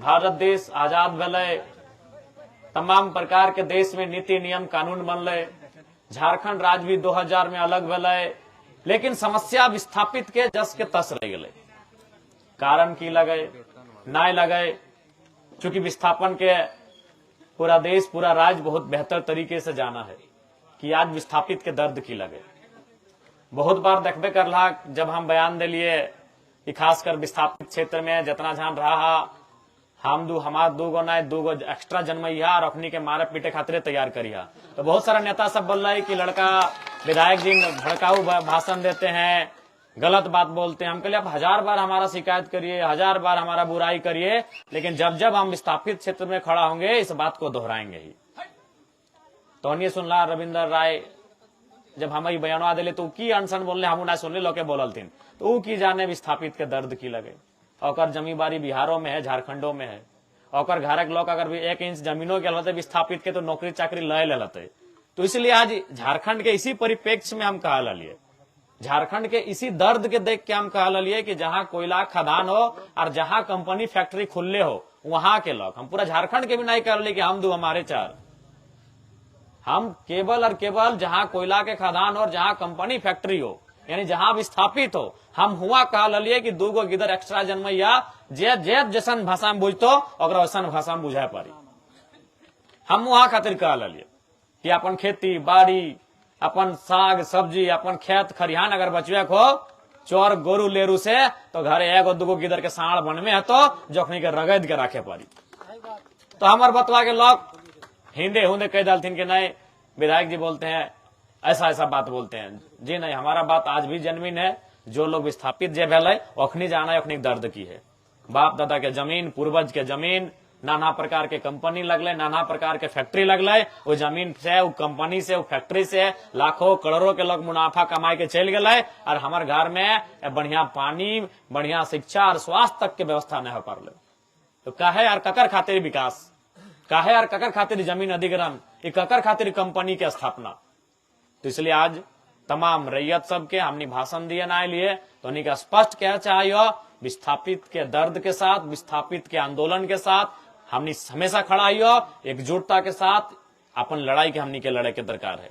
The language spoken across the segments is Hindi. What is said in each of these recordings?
भारत देश आजाद भेलै, तमाम प्रकार के देश में नीति नियम कानून बनले, झारखंड राज्य भी 2000 में अलग भेलै, लेकिन समस्या विस्थापित के जस के तस रह गए। कारण की लगे ना लगे, चूंकि विस्थापन के पूरा देश पूरा राज्य बहुत बेहतर तरीके से जाना है कि आज विस्थापित के दर्द की लगे। बहुत बार देखबे कर रहा जब हम बयान दिलिए कि खासकर विस्थापित क्षेत्र में जितना जहां रहा हम हमार दूगो नहीं दूगो एक्स्ट्रा जन्मैया और अपनी के मारे पीटे खातिर तैयार करिया, तो बहुत सारा नेता सब बोल रहा है कि लड़का विधायक जी भड़काऊ भाषण देते हैं, गलत बात बोलते हैं। हम कहलिए आप 1000 बार हमारा शिकायत करिए, 1000 बार हमारा बुराई करिए, लेकिन जब जब हम विस्थापित क्षेत्र में खड़ा होंगे इस बात को दोहराएंगे ही। तो नहीं सुनला रविंदर राय जब हम बयानवा दिले तो की अनशन बोलने हम ना सुनले लोग बोलल थीन, तो की जाने विस्थापित के दर्द की लगे। और जमींदारी बिहारों में है, झारखंडों में है, और घर के लोग अगर भी 1 इंच जमीनों के लते विस्थापित के तो नौकरी चाकरी लय ले लेते। तो इसलिए आज झारखंड के इसी परिप्रेक्ष्य में हम कहा लिए, झारखंड के इसी दर्द के देख के हम कहा लिए कि जहां कोयला खदान हो और जहां कंपनी फैक्ट्री खुले हो वहां के लोग, हम पूरा झारखंड के भी नहीं कह रहे कि हम 2 हमारे 4, हम केवल और केवल जहां कोयला के खदान और जहां कंपनी फैक्ट्री हो यानी जहां विस्थापित हो, हम हुआ कह लिए कि 2 गो गिदर एक्स्ट्रा जन्मैया जे जे जैसन भाषा में बुझतो और वैसन भाषा में बुझाए पारी। हम वहां खातिर कह लिए कि अपन खेती बाड़ी, अपन साग सब्जी, अपन खेत खरिहान अगर बचवे को चोर गोरू लेरू से तो घर 1 2 गिदर के साड़ बनमे है तो जोखनी के रगद के रखे पारी। तो हमार बतवा के लोग हिंदे हुंदे कह डालथिन कि नहीं विधायक जी बोलते हैं ऐसा ऐसा बात बोलते हैं। जी नहीं, हमारा बात आज भी जेन्युइन है। जो लोग विस्थापित जे भेल अखनी जाना अखनी दर्द की है। बाप दादा के जमीन, पूर्वज के जमीन, नाना प्रकार के कंपनी लगले, नाना प्रकार के फैक्ट्री लगले, वो जमीन से वो कंपनी से वो फैक्ट्री से लाखों करोड़ों के लोग मुनाफा कमाए के चल गए और हमारे घर में बढ़िया पानी, बढ़िया शिक्षा और स्वास्थ्य तक के व्यवस्था नहीं हो पा रहे। तो काहे यार ककर खातिर विकास, काहे यार ककर खातिर जमीन अधिग्रहण, ककर खातिर कंपनी के स्थापना। तो इसलिए आज तमाम रैयत सबके हमने भाषण दिए ना लिए तो उन्हीं का स्पष्ट क्या चाहिए, विस्थापित के दर्द के साथ, विस्थापित के आंदोलन के साथ हमने हमेशा खड़ा हियो, एकजुटता के साथ अपन लड़ाई के हमने के लड़ाई के दरकार है।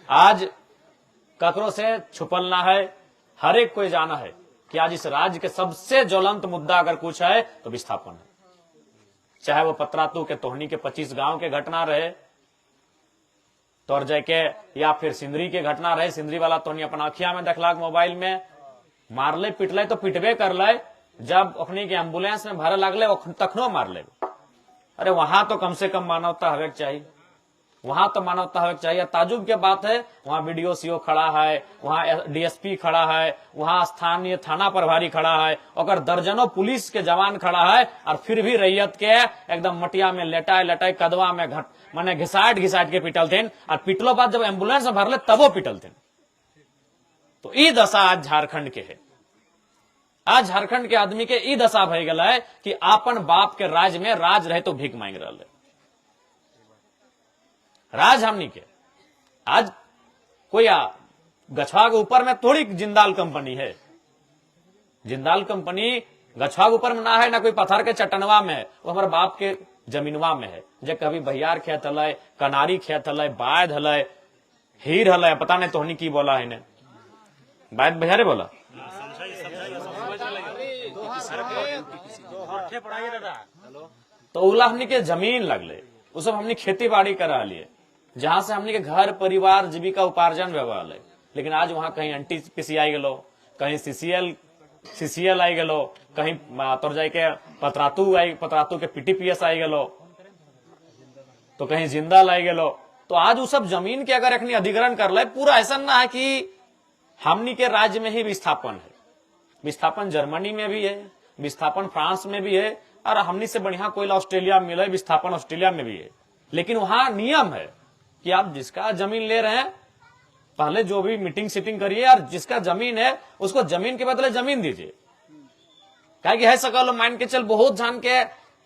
आज ककरों से छुपल ना है, हर एक कोई जाना है कि आज इस राज्य के सबसे ज्वलंत मुद्दा अगर कुछ है तो विस्थापन है। चाहे वो पतरातू के तोहनी के 25 गांव के घटना रहे तोर जाके, या फिर सिंदरी के घटना रहे, सिंदरी वाला तोहनी अपना अखिया में देखला मोबाइल में, मारले पिटले तो पिटबे करले, जब अपनी के एम्बुलेंस में भरे लगले तखनो मारले। अरे वहां तो कम से कम मानवता हवे चाहिए, वहां तो मानवता हवे चाहिए। ताजुब के बात है वहां बीडीओ सीओ खड़ा है, वहां डीएसपी खड़ा है, वहां स्थानीय थाना प्रभारी खड़ा है, और दर्जनों पुलिस के जवान खड़ा है, और फिर भी रैयत के एकदम मटिया में लेटाए लेटाए कदवा में माने घिसाट घिसाट के पिटल थे, और पिटलो बाद जब एम्बुलेंस में भरले तबो पिटल थे। तो ई दशा आज झारखंड के है। आज झारखंड के आदमी के ई दशा भय गया है कि आपन बाप के राज में राज रहे तो भीख मांग रहा है। राज हमनी के आज कोई गछवा के ऊपर में थोड़ी जिंदाल कंपनी है। जिंदाल कंपनी गछवा के ऊपर में ना है, ना कोई पत्थर के चटनवा में है, वो हमारे बाप के जमीनवा में है। जे कभी भैयार खेत हल, कनारी खेत हल, बायद हल, हीर हल, पता नहीं तोहनी की बोला है, बायद भैयारे बोला तो उला हमनी के जमीन लगले, वो सब हमनी खेती बाड़ी करा लिए, जहां से हमनी के घर परिवार जीविका उपार्जन व्यवहार है। लेकिन आज वहां कहीं एनटीपीसी आई गलो, कहीं सीसीएल आई गलो, कहीं तोर जाए के पतरातू के पीटीपीएस आई गलो, तो कहीं जिंदाल आई गलो। तो आज वो सब जमीन के अगर अखनी अधिग्रहण कर ले, पूरा ऐसा ना है कि हमनी के राज्य में ही विस्थापन है। विस्थापन जर्मनी में भी है, विस्थापन फ्रांस में भी है, और हमनी से बढ़िया कोयला ऑस्ट्रेलिया में मिले, विस्थापन ऑस्ट्रेलिया में भी है। लेकिन वहां नियम है कि आप जिसका जमीन ले रहे हैं पहले जो भी मीटिंग सीटिंग करिए, और जिसका जमीन है उसको जमीन के बदले जमीन दीजिए। क्या है सकल मान के चल बहुत जान के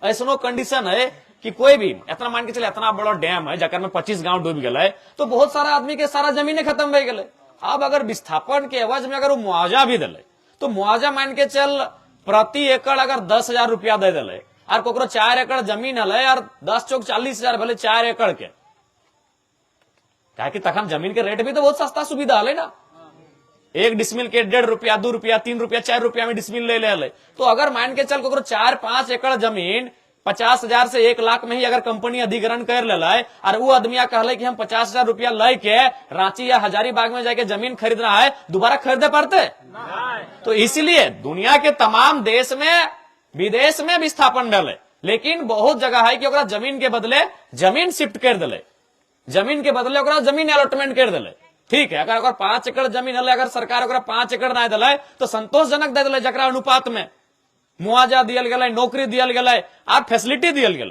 ऐसा कंडीशन है कि कोई भी इतना मान के चल इतना बड़ा डैम है जकर में 25 गांव डूब गए, तो बहुत सारा आदमी के सारा जमीन खत्म हो गए। अब अगर विस्थापन के एवज में अगर वो मुआवजा भी दिले तो मुआवजा मान के चल प्रति एकड़ अगर 10,000 रुपया दे दिले और कोकरो 4 एकड़ जमीन हल और 10 चौक 40,000 भले 4 एकड़ के, क्या कि तखन जमीन के रेट भी तो बहुत सस्ता सुविधा हले ना। 1 डिसमिल के 1.5 रुपया 2 रुपया 3 रुपया 4 रुपया में डिसमिल ले ले। तो अगर मान के चल कोकरो 4-5 एकड़ जमीन 50,000 से 1 लाख में ही अगर कंपनी अधिग्रहण कर ले और वो आदमिया कहले कि हम 50,000 रुपया लै के रांची या हजारीबाग में जाके जमीन खरीदना है, दोबारा खरीदे पड़ते? तो इसलिए दुनिया के तमाम देश में विदेश में विस्थापन डाले, लेकिन बहुत जगह है कि ओकरा जमीन के बदले जमीन शिफ्ट कर दिले, जमीन के बदले ओकरा जमीन अलॉटमेंट कर दिले। ठीक है, अगर 5 एकड़ जमीन है, अगर सरकार ओकरा 5 एकड़ ना दिले तो संतोषजनक दे दिले, जकरा अनुपात में मुआवजा दियल गया, नौकरी दियल गया और फैसिलिटी दियल गया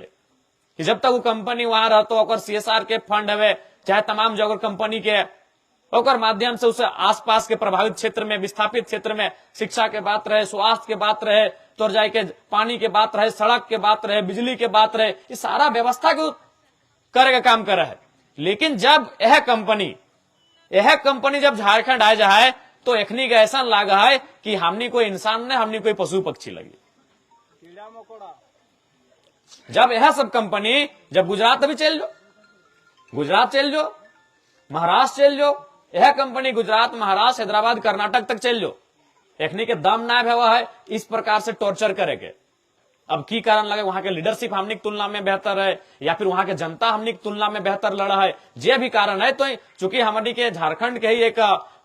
कि जब तक वो कंपनी वहां रहतो ओकर CSR के फंड हवे, चाहे तमाम जगह कंपनी के ओकर माध्यम से उसे आसपास के प्रभावित क्षेत्र में, विस्थापित क्षेत्र में शिक्षा के बात रहे, स्वास्थ्य के बात रहे, तो जाए के पानी के बात रहे, सड़क के बात रहे, बिजली के बात रहे, ये सारा व्यवस्था के करे का काम करे है। लेकिन जब यह कंपनी जब झारखंड आ जाए तो एखनी का ऐसा लागा है कि हमनी कोई इंसान ने, हमनी कोई पशु पक्षी लगी। जब यह सब कंपनी, जब गुजरात अभी चल जो, गुजरात चल जो, महाराष्ट्र चल जो, यह कंपनी गुजरात, महाराष्ट्र, हैदराबाद, कर्नाटक तक चल जो, एखनी के दम ना हुआ है इस प्रकार से टॉर्चर करेंगे। अब की कारण लगे वहां के लीडरशिप हमनी की तुलना में बेहतर है या फिर वहां के जनता हमनी की तुलना में बेहतर लड़ा है, जे भी कारण है। तो चूंकि हमारी के झारखंड के ही एक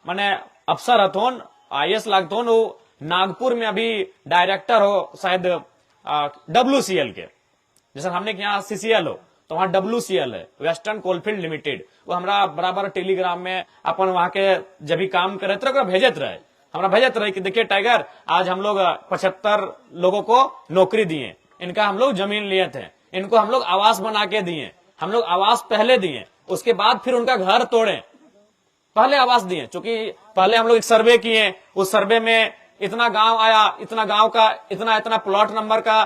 माने अफसर हथोन, IAS लागथोन, वो नागपुर में अभी डायरेक्टर हो शायद WCL के, जैसे हमने यहाँ CCL हो तो वहां WCL है, वेस्टर्न कोलफील्ड लिमिटेड। वो हमारा बराबर टेलीग्राम में अपन वहां के जब भी काम करे तो भेजत रहे, हमरा भेजत रहे कि देखिए टाइगर, आज हम लोग 75 लोगों को नौकरी दिए, इनका हम लोग जमीन लिए थे, इनको हम लोग आवास बना के दिए, हम लोग आवास पहले दिए, उसके बाद फिर उनका घर तोड़े, पहले आवास दिए। क्योंकि पहले हम लोग एक सर्वे किए, उस सर्वे में इतना गांव आया, इतना गांव का इतना प्लॉट नंबर का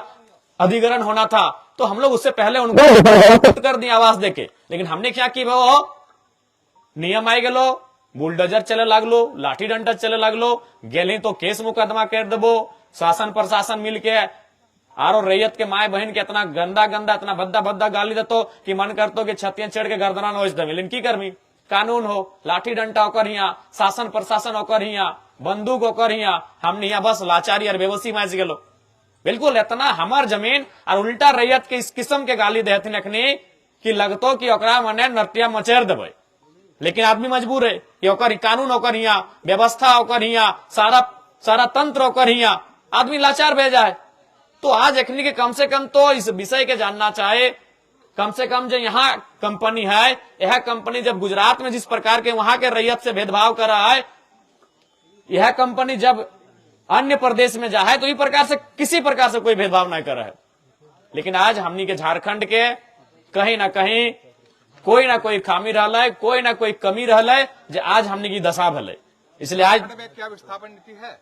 अधिग्रहण होना था, तो हम लोग उससे पहले उनको कर दिए आवास देके। लेकिन हमने क्या की, वो नियम आई गेलो, बुलडोजर चले लागलो, लाठी डंडा चले लागलो, गेली तो केस मुकदमा कर देबो, शासन प्रशासन मिलके आरो रैयत के माए बहन के इतना गंदा इतना भद्दा गाली देतो कि मन करतो कि छतियां चढ़ के गर्दना नोच दे। लेकिन की करमी, कानून हो, लाठी डंडा ओकर हिया, शासन प्रशासन ओकर हिया, बंदूक ओकर हिया, हमने यहाँ बस लाचारी और बेबसी माज गेलो। बिल्कुल इतना हमार जमीन और उल्टा रैयत के इस किस्म के गाली देहथिन अखनी कि लगतो कि ओकरा मने नर्तिया मचेर देबे। लेकिन आदमी मजबूर है कि ओकर कानून ओकर हिया, व्यवस्था ओकर हिया, सारा तंत्र ओकर हिया, आदमी लाचार भेजा है। तो आज अखनी के कम से कम तो इस विषय के जानना चाहे, कम से कम जो यहाँ कंपनी है, यह कंपनी जब गुजरात में जिस प्रकार के वहां के रैयत से भेदभाव कर रहा है, यह कंपनी जब अन्य प्रदेश में जा है तो इस प्रकार से किसी प्रकार से कोई भेदभाव नहीं कर रहा है। लेकिन आज हमनी के झारखंड के कहीं ना कहीं कोई ना कोई खामी रहा है, कोई ना कोई कमी रहा है, जो आज हमने की दशा भले। इसलिए आज क्या विस्थापन नीति है?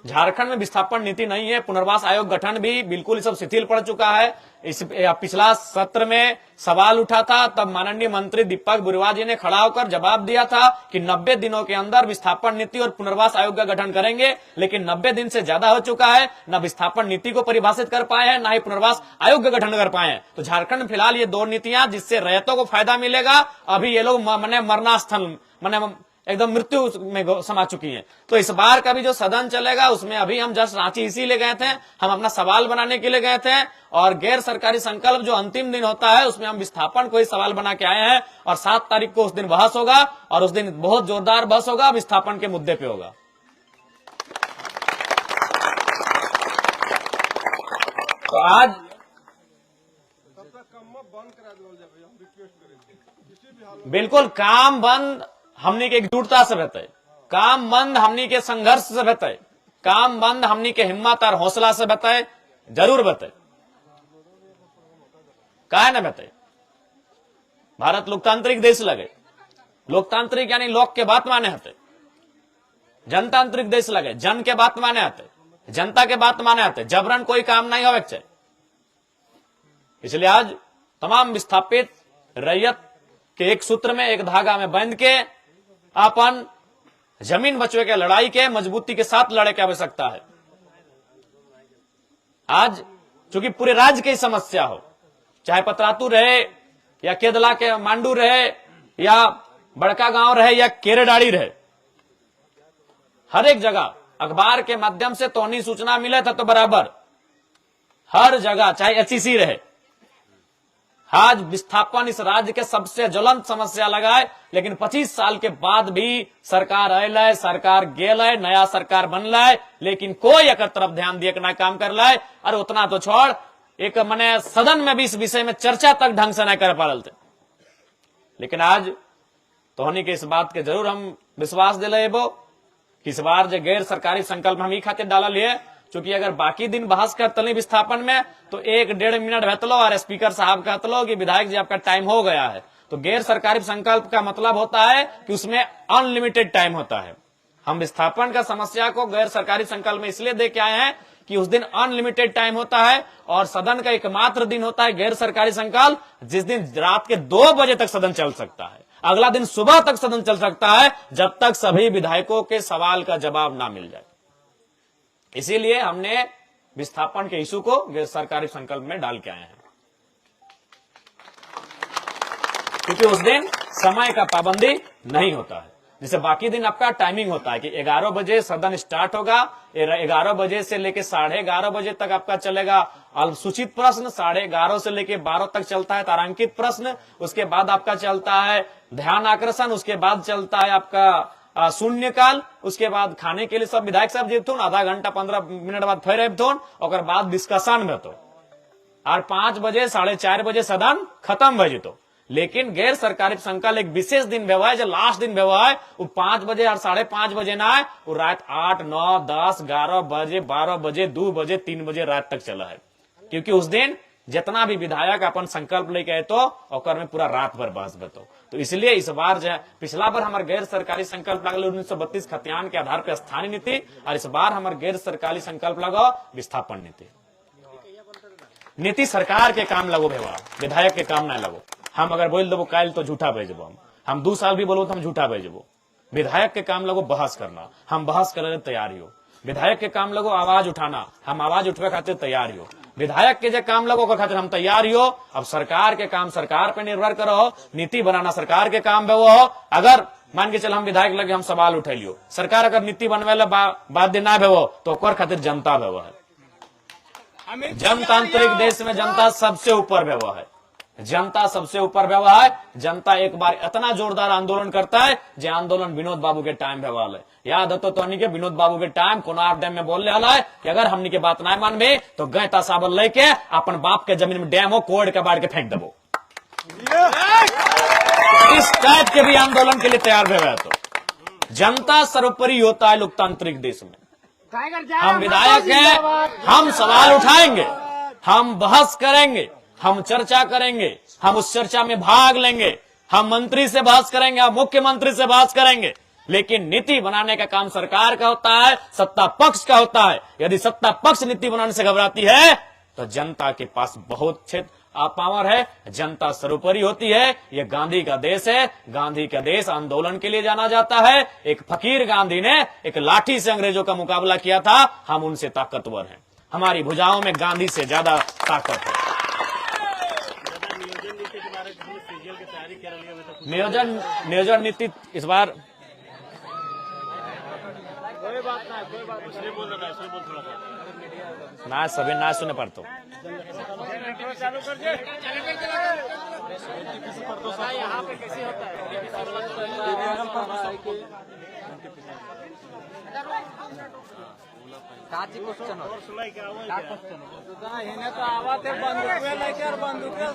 झारखंड में विस्थापन नीति नहीं है, पुनर्वास आयोग गठन भी बिल्कुल सब शिथिल पड़ चुका है। इस पिछला सत्र में सवाल उठा था, तब माननीय मंत्री दीपक बुर्वा जी ने खड़ा होकर जवाब दिया था कि 90 दिनों के अंदर विस्थापन नीति और पुनर्वास आयोग का गठन करेंगे। लेकिन 90 दिन से ज्यादा हो चुका है, न विस्थापन नीति को परिभाषित कर पाए हैं, न ही पुनर्वास आयोग का गठन कर पाए हैं। तो झारखंड में फिलहाल ये 2 नीतियां जिससे रैयतों को फायदा मिलेगा, अभी ये लोग मने मरणास्थल मने एकदम मृत्यु में समा चुकी हैं। तो इस बार का भी जो सदन चलेगा उसमें अभी हम जस्ट रांची इसीलिए गए थे, हम अपना सवाल बनाने के लिए गए थे, और गैर सरकारी संकल्प जो अंतिम दिन होता है उसमें हम विस्थापन को ही सवाल बना के आए हैं। और 7 तारीख को उस दिन बहस होगा और उस दिन बहुत जोरदार बहस होगा, विस्थापन के मुद्दे पे होगा। तो आज बिल्कुल काम बंद हमनी के एकजुटता से रहते, काम बंद हमनी के संघर्ष से रहते, काम बंद हमनी के हिम्मत और हौसला से बताए, जरूर बताए। काहे ना बताए? भारत लोकतांत्रिक देश लगे, लोकतांत्रिक यानी लोक के बात माने हते, जनतांत्रिक देश लगे, जन के बात माने हते, जनता के बात माने हते, जबरन कोई काम नहीं होवे चाहिए। इसलिए आज तमाम विस्थापित रैयत के एक सूत्र में, एक धागा में बांध के अपन जमीन बचवे के लड़ाई के मजबूती के साथ लड़े की आवश्यकता है। आज चूंकि पूरे राज्य की समस्या हो, चाहे पतरातू रहे या केदला के मांडू रहे या बड़का गांव रहे या केरेडाड़ी रहे, हर एक जगह अखबार के माध्यम से तोहनी सूचना मिले था तो बराबर हर जगह, चाहे एचईसी रहे, आज विस्थापन इस राज्य के सबसे ज्वलंत समस्या लगा है। लेकिन 25 साल के बाद भी सरकार आयल, सरकार गेल, नया सरकार बनल, लेकिन कोई एक तरफ ध्यान दिए ना काम कर ला। और उतना तो छोड़, एक मने सदन में भी इस विषय में चर्चा तक ढंग से नहीं कर पा रहे थे। लेकिन आज तोहनी के इस बात के जरूर हम विश्वास दिले कि इस बार जो गैर सरकारी संकल्प हम ई खातिर डालल है, चूंकि अगर बाकी दिन बहस करतली विस्थापन में तो 1-1.5 मिनट बहतलो और स्पीकर साहब कहतलो कि विधायक जी आपका टाइम हो गया है। तो गैर सरकारी संकल्प का मतलब होता है कि उसमें अनलिमिटेड टाइम होता है। हम विस्थापन का समस्या को गैर सरकारी संकल्प में इसलिए दे के आए हैं कि उस दिन अनलिमिटेड टाइम होता है और सदन का एकमात्र दिन होता है गैर सरकारी संकल्प, जिस दिन रात के 2 बजे तक सदन चल सकता है। अगला दिन सुबह तक सदन चल सकता है जब तक सभी विधायकों के सवाल का जवाब ना मिल जाए। इसीलिए हमने विस्थापन के इशू को गैर सरकारी संकल्प में डाल के आए हैं, क्योंकि उस दिन समय का पाबंदी नहीं होता है। जैसे बाकी दिन आपका टाइमिंग होता है कि 11 बजे सदन स्टार्ट होगा, 11 बजे से लेके 11:30 बजे तक आपका चलेगा अल्पसूचित प्रश्न, 11:30 से लेके 12 तक चलता है तारांकित प्रश्न, उसके बाद आपका चलता है ध्यान आकर्षण, उसके बाद चलता है आपका शून्यकाल, उसके बाद खाने के लिए सब विधायक साहब जीतून आधा घंटा 15 मिनट बाद फिर अबथून और बाद डिस्कशन में तो और 5 बजे 4:30 बजे सदन खत्म हो जितो। लेकिन गैर सरकारी संकल्प एक विशेष दिन व्यवहार जो लास्ट दिन व्यवहार वो 5 बजे और 5:30 बजे ना है, वो रात 8, 9, 10, 11 बजे, 12 बजे, 2 बजे, 3 बजे रात तक चला है। क्योंकि उस दिन जितना भी विधायक अपन संकल्प लेके आए तो और में पूरा रात भर बहस बतो। तो इसलिए इस बार जो पिछला बार हमारे गैर सरकारी संकल्प लगल 1932 खतियान के आधार पर स्थानीय नीति, और इस बार हमारे गैर सरकारी संकल्प लगो विस्थापन नीति। नीति सरकार के काम लगो व्यवहार, विधायक के काम नहीं लगो। हम अगर बोल देवो काल तो झूठा भेजबो, हम 2 साल भी बोलो तो हम झूठा भेजबो। विधायक के काम लगो बहस करना, हम बहस करे तैयार हो। विधायक के काम लगो आवाज उठाना, हम आवाज उठवे खातिर तैयार हो। विधायक के जो काम लगो खातिर हम तैयार हो। अब सरकार के काम सरकार पे निर्भर करो, नीति बनाना सरकार के काम हो। अगर मान के चल हम विधायक लगे हम सवाल उठेलियो, सरकार अगर नीति बनवे बाध्य ना हो तो खातिर जनता व्यवहार है। जनतांत्रिक देश में जनता सबसे ऊपर व्यवहार है, जनता सबसे ऊपर व्यवहार है। जनता एक बार इतना जोरदार आंदोलन करता है जो आंदोलन विनोद बाबू के टाइम व्यवहार है। याद हो तो के विनोद बाबू के टाइम कोनार डैम में बोल रहा है कि अगर हमनी के बात ना मानबे तो गैता साबल लेके अपन बाप के जमीन में डैम हो कोड़ के बाढ़ के फेंक देवो। इस टाइप के भी आंदोलन के लिए तैयार हुए। तो जनता सर्वोपरि होता है लोकतांत्रिक देश में। हम विधायक हैं, हम सवाल उठाएंगे, हम बहस करेंगे, हम चर्चा करेंगे, हम उस चर्चा में भाग लेंगे, हम मंत्री से बहस करेंगे, हम मुख्यमंत्री से बहस करेंगे। लेकिन नीति बनाने का काम सरकार का होता है, सत्ता पक्ष का होता है। यदि सत्ता पक्ष नीति बनाने से घबराती है तो जनता के पास बहुत क्षेत्र पावर है, जनता सर्वोपरि होती है। यह गांधी का देश है, गांधी का देश आंदोलन के लिए जाना जाता है। एक फकीर गांधी ने एक लाठी से अंग्रेजों का मुकाबला किया था, हम उनसे ताकतवर हैं। हमारी भुजाओं में गांधी से ज्यादा ताकत है। नियोजन नीति इस बार ना सभी ना सुने पर तो काची क्वेश्चन हो क्या क्वेश्चन इन्हें तो आवाज है बंदूकें लेके और बंदूकें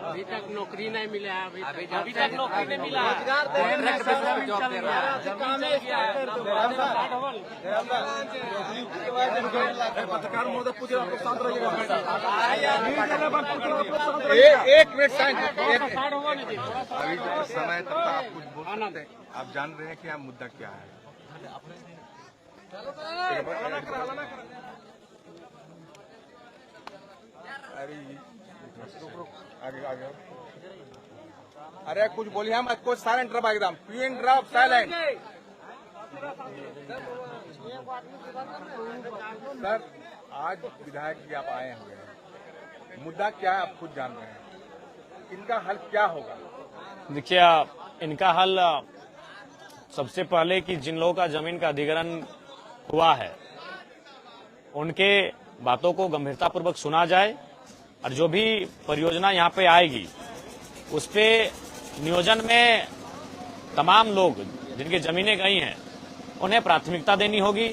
अभी तक नौकरी नहीं मिला है। अभी तक नौकरी नहीं मिला। पत्रकार महोदय पूछे आप लोग शांत रहिएगा। एक मिनट अभी जो समय तक आप कुछ बोल सकते हैं, आप जान रहे हैं कि आप मुद्दा क्या है। अरे आगे आगे अरे कुछ बोलिए हम कुछ साइलेंट रहो एकदम पिन ड्रॉप साइलेंट। सर आज विधायक जी आप आए हुए हैं, मुद्दा क्या है आप खुद जान रहे हैं, इनका हल क्या होगा? देखिए, इनका हल सबसे पहले कि जिन लोगों का जमीन का अधिग्रहण हुआ है उनके बातों को गंभीरतापूर्वक सुना जाए और जो भी परियोजना यहाँ पे आएगी उस पे नियोजन में तमाम लोग जिनकी जमीनें गई हैं उन्हें प्राथमिकता देनी होगी,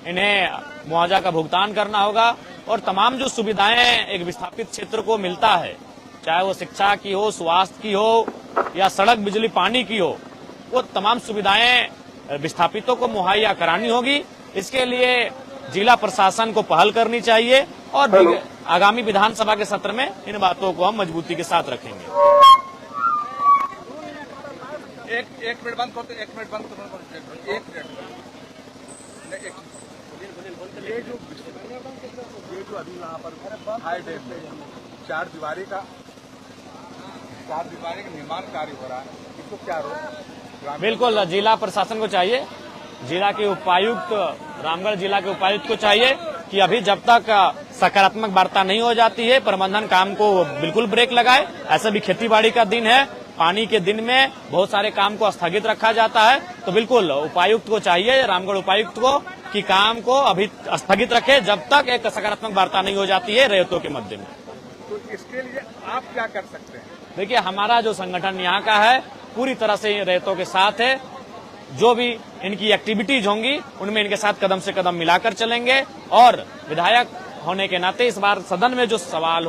इन्हें मुआवजा का भुगतान करना होगा और तमाम जो सुविधाएं एक विस्थापित क्षेत्र को मिलता है, चाहे वो शिक्षा की हो, स्वास्थ्य की हो या सड़क, बिजली, पानी की हो, वो तमाम सुविधाएं विस्थापितों को मुहैया करानी होगी। इसके लिए जिला प्रशासन को पहल करनी चाहिए और आगामी विधानसभा के सत्र में इन बातों को हम मजबूती के साथ रखेंगे। एक मिनट बंद करते, एक मिनट बंद करो, एक मिनट। ये जो अभी यहाँ पर हाई डैम में चार दीवारी का निर्माण कार्य हो रहा है, इसको क्या रोक? बिल्कुल जिला प्रशासन को चाहिए, जिला के उपायुक्त, रामगढ़ जिला के उपायुक्त को चाहिए कि अभी जब तक सकारात्मक वार्ता नहीं हो जाती है प्रबंधन काम को बिल्कुल ब्रेक लगाए। ऐसा भी खेतीबाड़ी का दिन है, पानी के दिन में बहुत सारे काम को स्थगित रखा जाता है, तो बिल्कुल उपायुक्त को चाहिए, रामगढ़ उपायुक्त को, कि काम को अभी स्थगित रखे जब तक एक सकारात्मक वार्ता नहीं हो जाती है रेतों के मध्य में। तो इसके लिए आप क्या कर सकते हैं? देखिए, हमारा जो संगठन यहाँ का है पूरी तरह से रेतों के साथ है, जो भी इनकी एक्टिविटीज होंगी उनमें इनके साथ कदम से कदम मिलाकर चलेंगे और विधायक होने के नाते इस बार सदन में जो सवाल